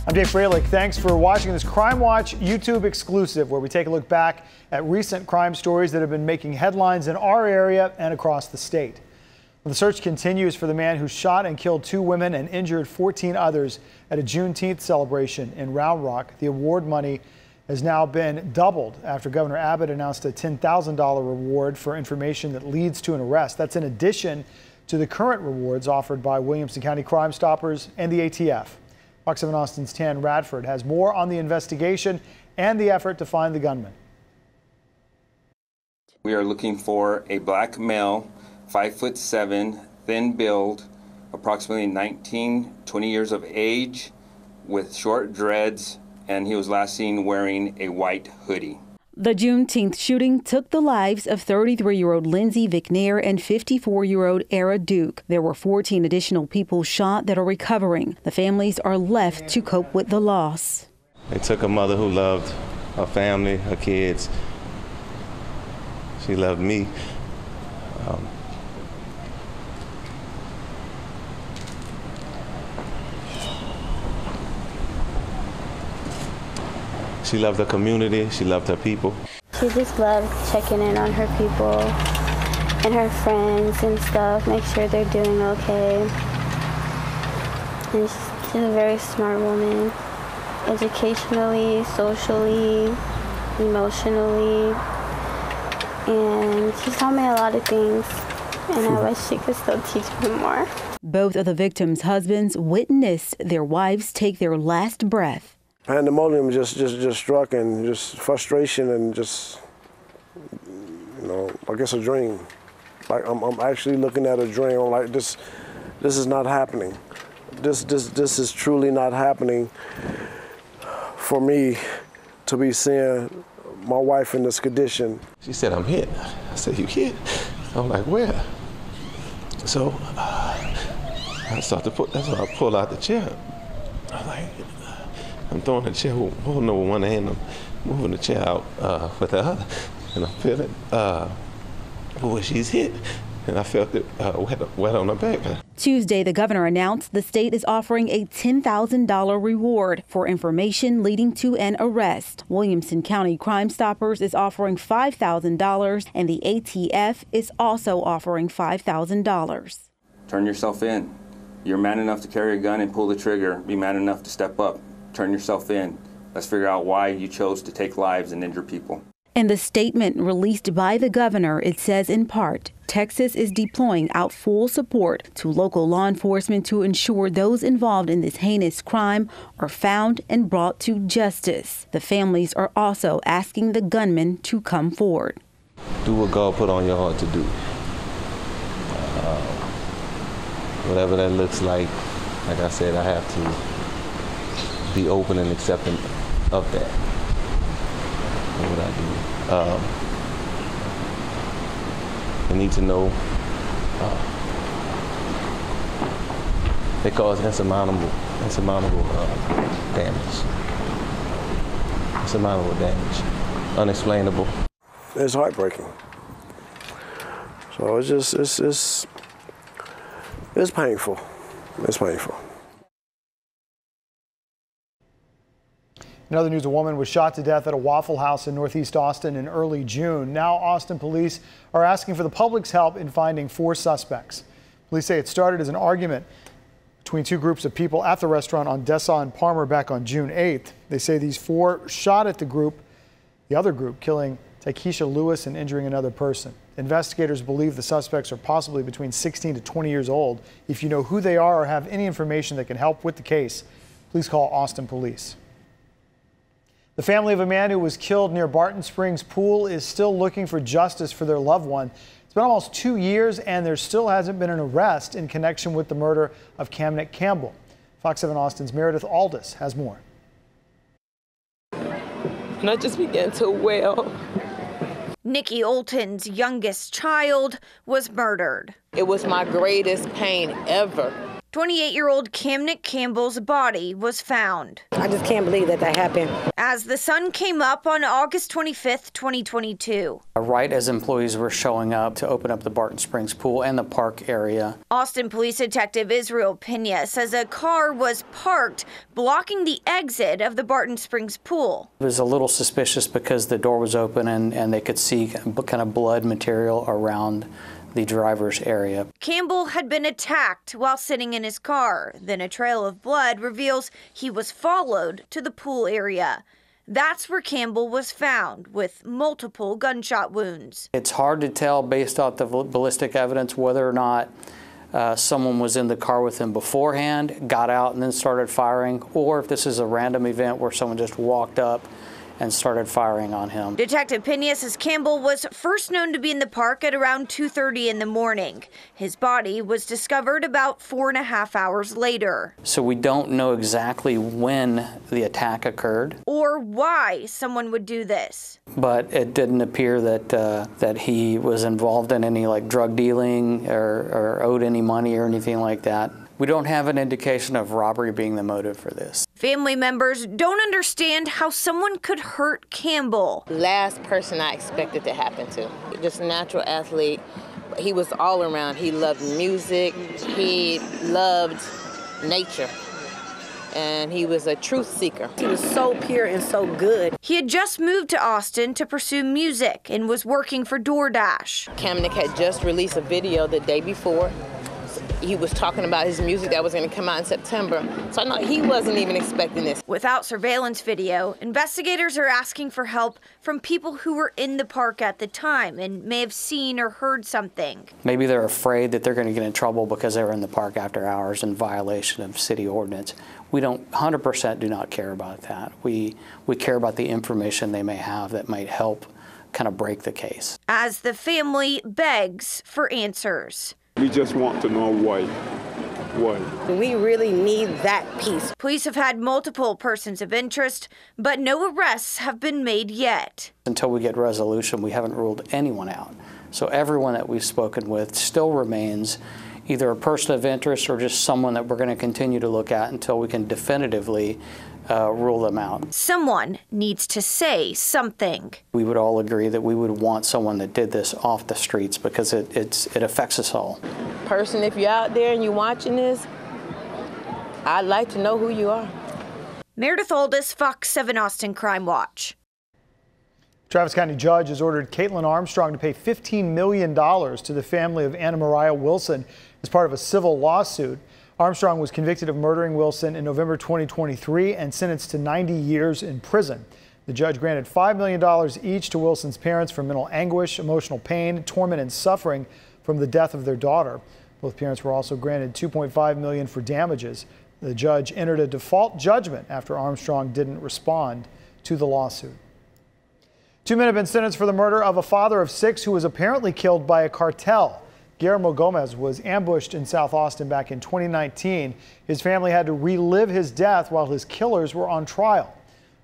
I'm Dave Froehlich. Thanks for watching this CrimeWatch YouTube exclusive, where we take a look back at recent crime stories that have been making headlines in our area and across the state. The search continues for the man who shot and killed 2 women and injured 14 others at a Juneteenth celebration in Round Rock. The award money has now been doubled after Governor Abbott announced a $10,000 reward for information that leads to an arrest. That's in addition to the current rewards offered by Williamson County Crime Stoppers and the ATF. Fox 7 Austin's Tan Radford has more on the investigation and the effort to find the gunman. We are looking for a black male, 5'7", thin build, approximately 20 years of age, with short dreads, and he was last seen wearing a white hoodie. The Juneteenth shooting took the lives of 33-year-old Lindsay McNair and 54-year-old Era Duke. There were 14 additional people shot that are recovering. The families are left to cope with the loss. They took a mother who loved her family, her kids. She loved me. She loved the community, she loved her people. She just loved checking in on her people and her friends and stuff, make sure they're doing okay. And she's a very smart woman, educationally, socially, emotionally, and she's taught me a lot of things, and I wish she could still teach me more. Both of the victims' husbands witnessed their wives take their last breath. Pandemonium just struck, and just frustration, and just, you know, I guess a dream. Like I'm actually looking at a dream. I'm like, this is not happening. This is truly not happening for me to be seeing my wife in this condition. She said, "I'm hit." I said, "You hit?" I'm like, "Where?" So I started to that's when I pulled out the chair. I'm like, I'm throwing the chair, holding it with one hand, I'm moving the chair out with the other, and I feel it, where she's hit, and I felt it wet on her back. Tuesday, the governor announced the state is offering a $10,000 reward for information leading to an arrest. Williamson County Crime Stoppers is offering $5,000, and the ATF is also offering $5,000. Turn yourself in. You're man enough to carry a gun and pull the trigger. Be man enough to step up. Turn yourself in. Let's figure out why you chose to take lives and injure people. In the statement released by the governor, it says in part, Texas is deploying out full support to local law enforcement to ensure those involved in this heinous crime are found and brought to justice. The families are also asking the gunman to come forward. Do what God put on your heart to do. Whatever that looks like I said, I have to be open and accepting of that. What would I do? They need to know they cause insurmountable damage. Insurmountable damage. Unexplainable. It's heartbreaking. So it's painful. It's painful. In other news, a woman was shot to death at a Waffle House in Northeast Austin in early June. Now Austin police are asking for the public's help in finding 4 suspects. Police say it started as an argument between 2 groups of people at the restaurant on Dessa and Palmer back on June 8th. They say these 4 shot at the other group, killing Takesha Lewis and injuring another person. Investigators believe the suspects are possibly between 16 to 20 years old. If you know who they are or have any information that can help with the case, please call Austin Police. The family of a man who was killed near Barton Springs pool is still looking for justice for their loved one. It's been almost 2 years, and there still hasn't been an arrest in connection with the murder of Camnick Campbell. Fox 7 Austin's Meredith Aldis has more. And I just began to wail. Nikki Olton's youngest child was murdered. It was my greatest pain ever. 28-year-old Camnick Campbell's body was found. I just can't believe that happened. As the sun came up on August 25th, 2022. Right as employees were showing up to open up the Barton Springs pool and the park area. Austin Police Detective Israel Pena says a car was parked blocking the exit of the Barton Springs pool. It was a little suspicious because the door was open and they could see kind of blood material around the driver's area. Campbell had been attacked while sitting in his car. Then a trail of blood reveals he was followed to the pool area. That's where Campbell was found with multiple gunshot wounds. It's hard to tell based off the ballistic evidence whether or not someone was in the car with him beforehand, got out and then started firing, or if this is a random event where someone just walked up and started firing on him. Detective Pena says Campbell was first known to be in the park at around 2:30 in the morning. His body was discovered about 4.5 hours later. So we don't know exactly when the attack occurred. Or why someone would do this. But it didn't appear that he was involved in any like drug dealing or owed any money or anything like that. We don't have an indication of robbery being the motive for this. Family members don't understand how someone could hurt Campbell. Last person I expected to happen to. Just a natural athlete. He was all around. He loved music. He loved nature. And he was a truth seeker. He was so pure and so good. He had just moved to Austin to pursue music and was working for DoorDash. Camnick had just released a video the day before. He was talking about his music that was going to come out in September. So I know he wasn't even expecting this. Without surveillance video, investigators are asking for help from people who were in the park at the time and may have seen or heard something. Maybe they're afraid that they're going to get in trouble because they were in the park after hours in violation of city ordinance. We don't 100% do not care about that. We care about the information they may have that might help kind of break the case. As the family begs for answers. We just want to know why. Why? We really need that piece. Police have had multiple persons of interest, but no arrests have been made yet. Until we get resolution, we haven't ruled anyone out. So everyone that we've spoken with still remains either a person of interest or just someone that we're going to continue to look at until we can definitively rule them out. Someone needs to say something. We would all agree that we would want someone that did this off the streets because it affects us all. Person, if you're out there and you're watching this, I'd like to know who you are. Meredith Aldis, Fox 7 Austin Crime Watch. Travis County judge has ordered Caitlin Armstrong to pay $15 million to the family of Anna Mariah Wilson as part of a civil lawsuit. Armstrong was convicted of murdering Wilson in November 2023 and sentenced to 90 years in prison. The judge granted $5 million each to Wilson's parents for mental anguish, emotional pain, torment, and suffering from the death of their daughter. Both parents were also granted $2.5 million for damages. The judge entered a default judgment after Armstrong didn't respond to the lawsuit. 2 men have been sentenced for the murder of a father of 6 who was apparently killed by a cartel. Guillermo Gomez was ambushed in South Austin back in 2019. His family had to relive his death while his killers were on trial.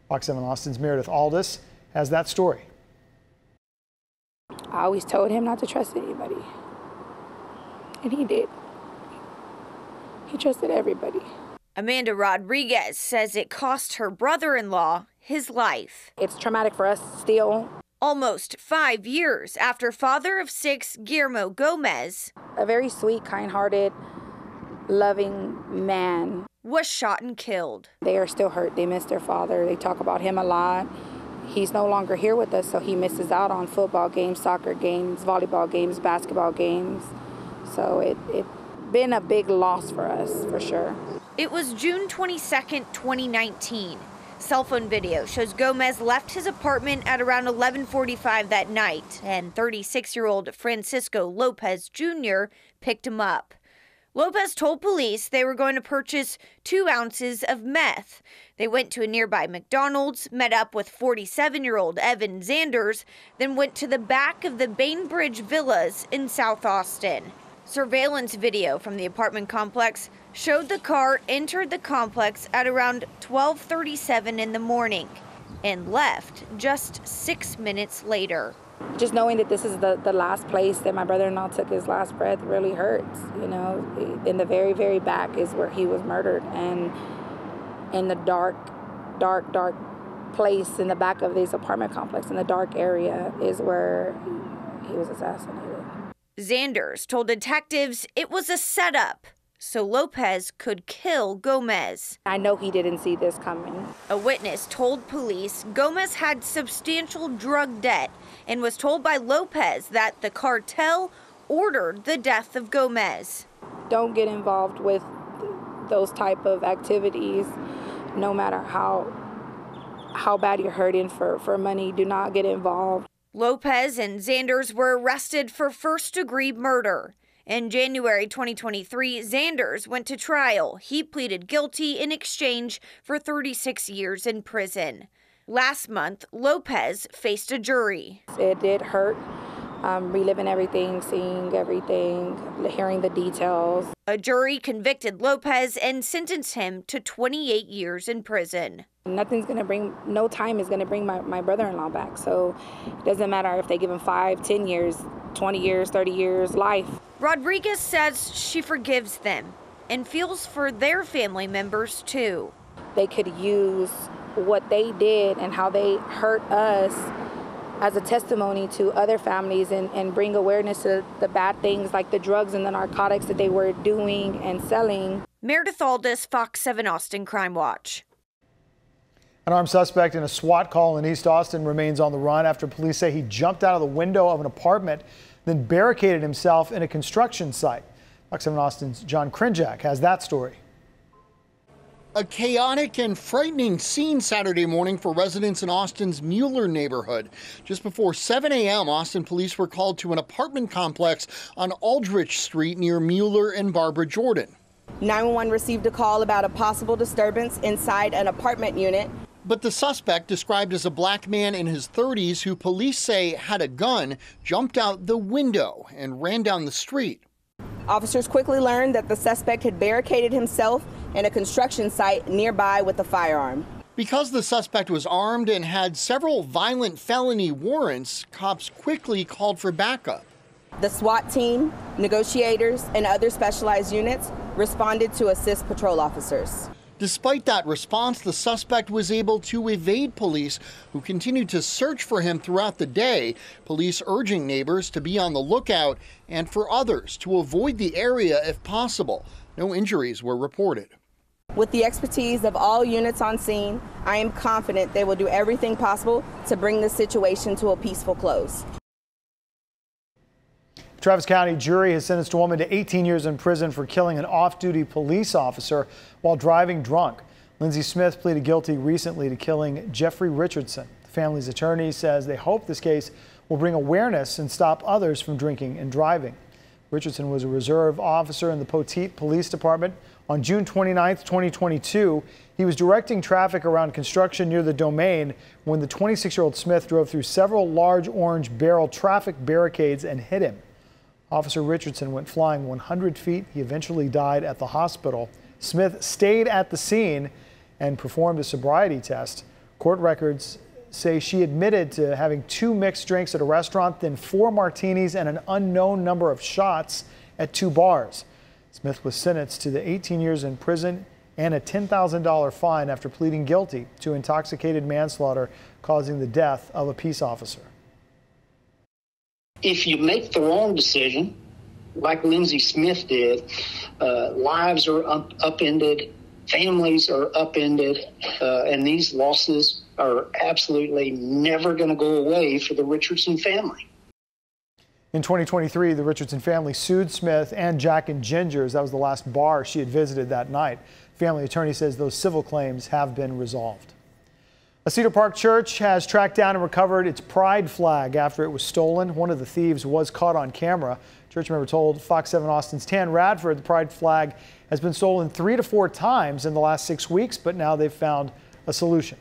Fox 7 Austin's Meredith Aldis has that story. I always told him not to trust anybody. And he did. He trusted everybody. Amanda Rodriguez says it cost her brother-in-law his life. It's traumatic for us still. Almost 5 years after father of 6 Guillermo Gomez, a very sweet, kind-hearted, loving man, was shot and killed. They are still hurt. They miss their father. They talk about him a lot. He's no longer here with us, so he misses out on football games, soccer games, volleyball games, basketball games. So it's been a big loss for us, for sure. It was June 22nd, 2019. Cell phone video shows Gomez left his apartment at around 11:45 that night, and 36-year-old Francisco Lopez Jr. picked him up. Lopez told police they were going to purchase 2 ounces of meth. They went to a nearby McDonald's, met up with 47-year-old Evan Zanders, then went to the back of the Bainbridge Villas in South Austin. Surveillance video from the apartment complex showed the car entered the complex at around 12:37 in the morning and left just 6 minutes later. Just knowing that this is the last place that my brother-in-law took his last breath really hurts. You know, in the very, very back is where he was murdered, and in the dark place in the back of this apartment complex in the dark area is where he was assassinated. Zanders told detectives it was a setup so Lopez could kill Gomez. I know he didn't see this coming. A witness told police Gomez had substantial drug debt and was told by Lopez that the cartel ordered the death of Gomez. Don't get involved with those type of activities, no matter how bad you're hurting for money. Do not get involved. Lopez and Zanders were arrested for first-degree murder. In January 2023, Zanders went to trial. He pleaded guilty in exchange for 36 years in prison. Last month, Lopez faced a jury. It did hurt, reliving everything, seeing everything, hearing the details. A jury convicted Lopez and sentenced him to 28 years in prison. No time is going to bring my brother-in-law back. So it doesn't matter if they give him 5, 10 years, 20 years, 30 years, life. Rodriguez says she forgives them and feels for their family members too. They could use what they did and how they hurt us as a testimony to other families and bring awareness to the bad things like the drugs and the narcotics that they were doing and selling. Meredith Aldis, Fox 7 Austin Crime Watch. An armed suspect in a SWAT call in East Austin remains on the run after police say he jumped out of the window of an apartment, then barricaded himself in a construction site. Fox 7 Austin's John Krinjak has that story. A chaotic and frightening scene Saturday morning for residents in Austin's Mueller neighborhood. Just before 7 a.m., Austin police were called to an apartment complex on Aldrich Street near Mueller and Barbara Jordan. 911 received a call about a possible disturbance inside an apartment unit. But the suspect, described as a black man in his 30s who police say had a gun, jumped out the window and ran down the street. Officers quickly learned that the suspect had barricaded himself in a construction site nearby with a firearm. Because the suspect was armed and had several violent felony warrants, cops quickly called for backup. The SWAT team, negotiators, and other specialized units responded to assist patrol officers. Despite that response, the suspect was able to evade police, who continued to search for him throughout the day, police urging neighbors to be on the lookout and for others to avoid the area if possible. No injuries were reported. With the expertise of all units on scene, I am confident they will do everything possible to bring this situation to a peaceful close. Travis County jury has sentenced a woman to 18 years in prison for killing an off-duty police officer while driving drunk. Lindsay Smith pleaded guilty recently to killing Jeffrey Richardson. The family's attorney says they hope this case will bring awareness and stop others from drinking and driving. Richardson was a reserve officer in the Poteet Police Department. On June 29, 2022, he was directing traffic around construction near the Domain when the 26-year-old Smith drove through several large orange barrel traffic barricades and hit him. Officer Richardson went flying 100 feet. He eventually died at the hospital. Smith stayed at the scene and performed a sobriety test. Court records say she admitted to having 2 mixed drinks at a restaurant, then 4 martinis and an unknown number of shots at 2 bars. Smith was sentenced to the 18 years in prison and a $10,000 fine after pleading guilty to intoxicated manslaughter causing the death of a peace officer. If you make the wrong decision, like Lindsay Smith did, lives are upended, families are upended, and these losses are absolutely never going to go away for the Richardson family. In 2023, the Richardson family sued Smith and Jack and Ginger's. That was the last bar she had visited that night. Family attorney says those civil claims have been resolved. A Cedar Park church has tracked down and recovered its pride flag after it was stolen. One of the thieves was caught on camera. Church member told Fox 7 Austin's Tan Radford the pride flag has been stolen 3 to 4 times in the last 6 weeks, but now they've found a solution.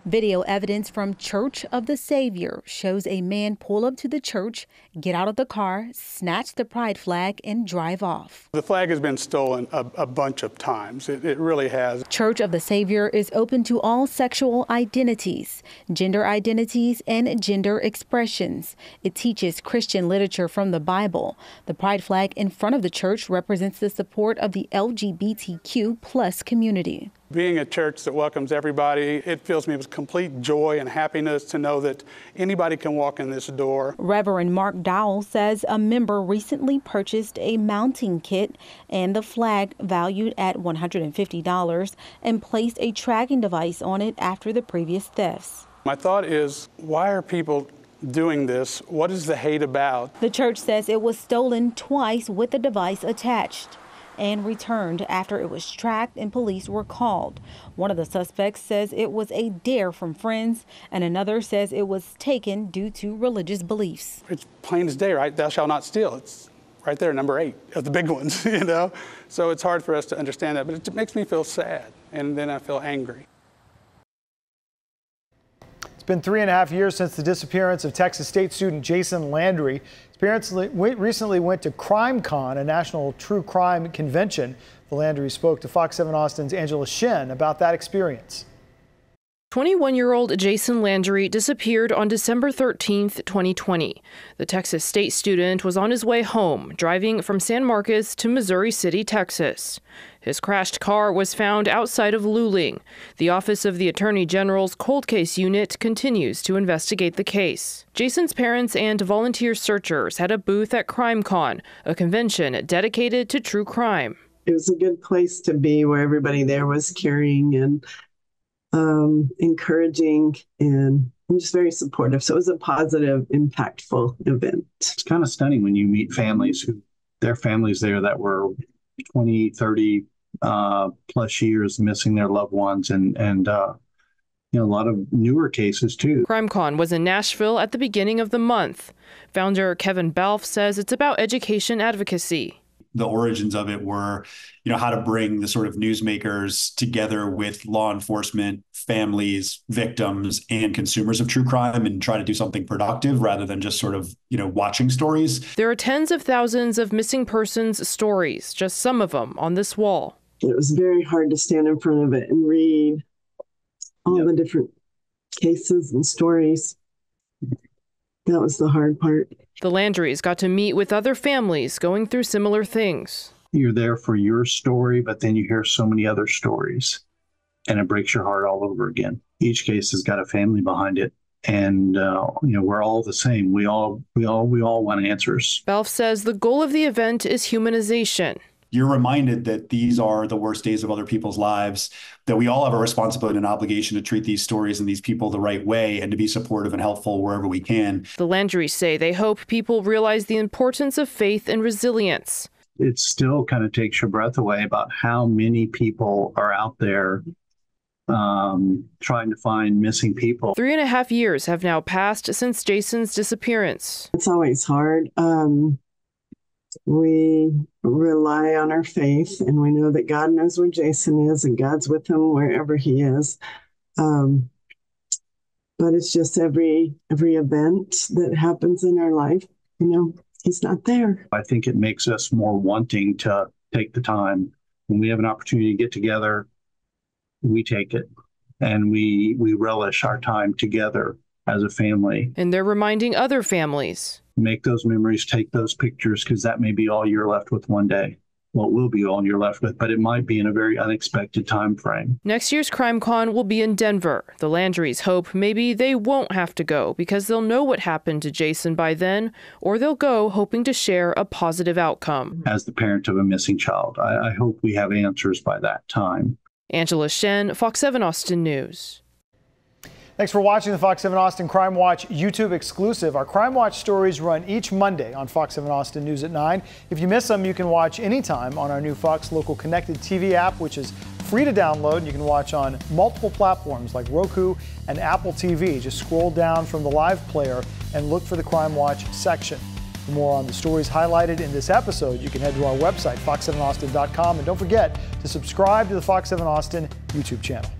Video evidence from Church of the Savior shows a man pull up to the church, get out of the car, snatch the pride flag, and drive off. The flag has been stolen a bunch of times. It really has. Church of the Savior is open to all sexual identities, gender identities, and gender expressions. It teaches Christian literature from the Bible. The pride flag in front of the church represents the support of the LGBTQ+ community. Being a church that welcomes everybody, it fills me with complete joy and happiness to know that anybody can walk in this door. Reverend Mark Dowell says a member recently purchased a mounting kit and the flag valued at $150 and placed a tracking device on it after the previous thefts. My thought is, why are people doing this? What is the hate about? The church says it was stolen twice with the device attached and returned after it was tracked and police were called. One of the suspects says it was a dare from friends, and another says it was taken due to religious beliefs. It's plain as day, right? Thou shalt not steal. It's right there, number 8 of the big ones, you know? So it's hard for us to understand that, but it makes me feel sad, and then I feel angry. It's been 3.5 years since the disappearance of Texas State student Jason Landry. His parents recently went to CrimeCon, a national true crime convention. The Landry spoke to Fox 7 Austin's Angela Shen about that experience. 21-year-old Jason Landry disappeared on December 13th, 2020. The Texas State student was on his way home, driving from San Marcos to Missouri City, Texas. His crashed car was found outside of Luling. The Office of the Attorney General's Cold Case Unit continues to investigate the case. Jason's parents and volunteer searchers had a booth at CrimeCon, a convention dedicated to true crime. It was a good place to be, where everybody there was caring and encouraging and just very supportive. So it was a positive, impactful event. It's kind of stunning when you meet families their families there that were 20, 30 plus years missing their loved ones, and a lot of newer cases too. CrimeCon was in Nashville at the beginning of the month. Founder Kevin Balfe says it's about education advocacy. The origins of it were, how to bring the sort of newsmakers together with law enforcement, families, victims, and consumers of true crime, and try to do something productive rather than just sort of, watching stories. There are tens of thousands of missing persons stories, just some of them on this wall. It was very hard to stand in front of it and read all the different cases and stories. That was the hard part. The Landrys got to meet with other families going through similar things. You're there for your story, but then you hear so many other stories, and it breaks your heart all over again. Each case has got a family behind it, and we're all the same. We all want answers. Balfe says the goal of the event is humanization. You're reminded that these are the worst days of other people's lives, that we all have a responsibility and obligation to treat these stories and these people the right way and to be supportive and helpful wherever we can. The Landrys say they hope people realize the importance of faith and resilience. It still kind of takes your breath away about how many people are out there trying to find missing people. 3.5 years have now passed since Jason's disappearance. It's always hard. We rely on our faith, and we know that God knows where Jason is, and God's with him wherever he is. But it's just every event that happens in our life, he's not there. I think it makes us more wanting to take the time. When we have an opportunity to get together, we take it, and we relish our time together as a family. And they're reminding other families. Make those memories, take those pictures, because that may be all you're left with one day. Well, it will be all you're left with, but it might be in a very unexpected time frame. Next year's CrimeCon will be in Denver. The Landrys hope maybe they won't have to go because they'll know what happened to Jason by then, or they'll go hoping to share a positive outcome. As the parent of a missing child, I hope we have answers by that time. Angela Shen, Fox 7 Austin News. Thanks for watching the Fox 7 Austin Crime Watch YouTube exclusive. Our Crime Watch stories run each Monday on Fox 7 Austin News at 9. If you miss them, you can watch anytime on our new Fox Local Connected TV app, which is free to download. You can watch on multiple platforms like Roku and Apple TV. Just scroll down from the live player and look for the Crime Watch section. For more on the stories highlighted in this episode, you can head to our website, fox7austin.com. And don't forget to subscribe to the Fox 7 Austin YouTube channel.